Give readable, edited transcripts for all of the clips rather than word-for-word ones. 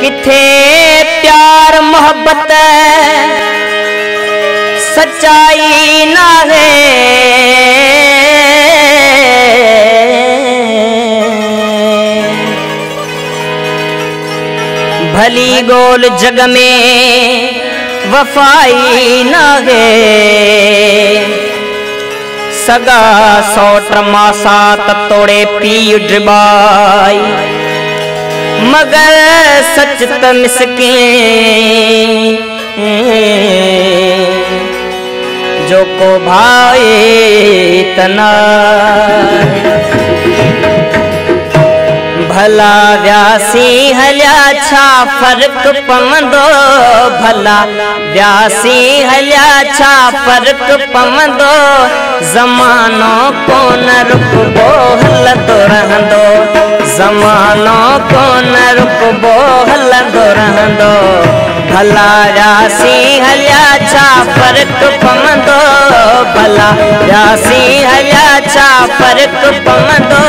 किथे प्यार मोहब्बत सच्चाई ना है। भली गोल जग में वफाई ना है। सगा सौट मासा तोड़े पी ड्रिबाई मगर सच त मिसके जो को भाई तना। भला व्यासी हल्या छा फर्क पवंदो। भला व्यासी हल्या छा फर्क पवंदो। ज़मानो कोन रुकबो हलंदो रहंदो। ज़मानो कोन रुकबो हलंदो रहंदो। भला व्यासी हल्या छा फर्क पवंदो। भला व्यासी हल्या छा फर्क पवंदो।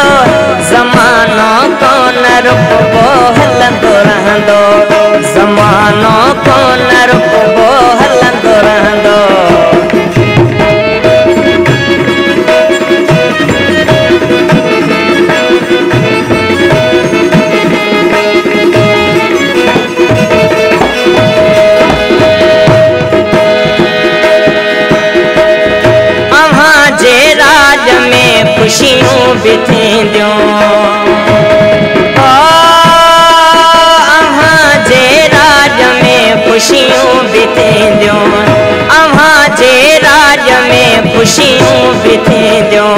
ज़मानो कोन रुकबो हलंदो रहंदो। ज़मानो कोन रुकबो हलंदो रहंदो। खुशियों भी थींदियूं अव्हां जे राज में खुशियों भी थींदियूं। अव्हां जे राज में खुशियों भी थींदियूं।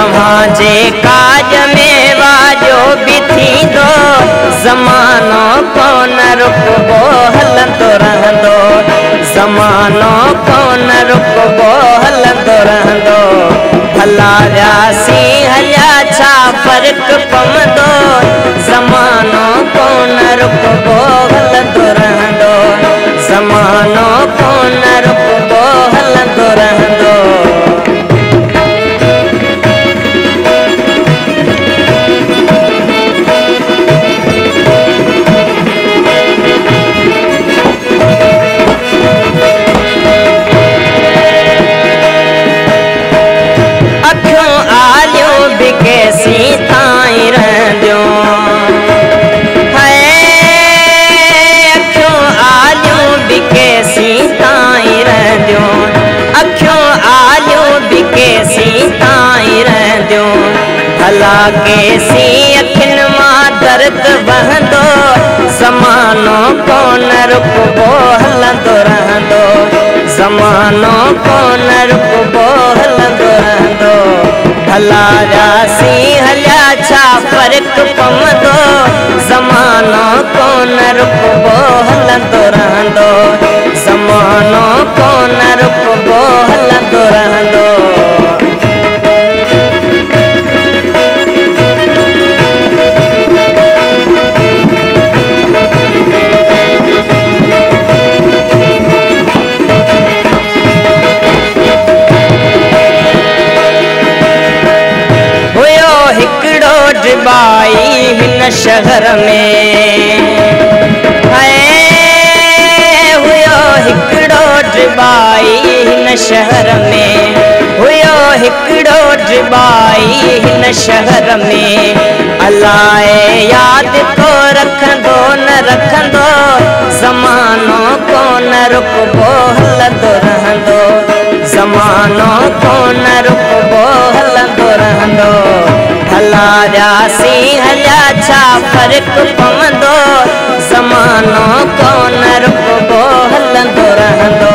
अव्हां जे काज में वाजो भी थींदो। ज़मानो कोन रुकबो हलंदो रहंदो। ज़मानो कोन रुकबो हलंदो रहंदो। भला व्यासी हल्या छा फर्क पवंदो। ज़मानो कोन रुकबो हलंदो रहंदो। ज़मानो कोन रुकबो हलंदो रहंदो। कैसी ताई रहंदियूं है। अखियों आलियूं भी कैसी ताई रहंदियूं। अखियों आलियूं भी कैसी ताई रहंदियूं। भला कैसी अखिन मां दर्द वहंदो। ज़मानो कोन रुकबो हलंदो रहंदो। ज़मानो कोन रुकबो हलंदो रहंदो। भला व्यासी हल्या छा फर्क पवंदो। ज़मानो कोन रुकबो हलंदो रहंदो। ज़मानो कोन रुकबो हलंदो रहंदो। ड्रिबाई हिन शहर में है। हुयो हिकड़ो ड्रिबाई हिन शहर में। हुयो हिकड़ो ड्रिबाई हिन शहर में। अलाए याद को रखंदो न रखंदो। ज़मानो कोन रुकबो हलंदो रहंदो। ज़मानो कोन रुकबो हलंदो रहंदो। भला व्यासी हल्या छा फर्क पवंदो। ज़मानो कोन रुकबो हलंदो रहंदो।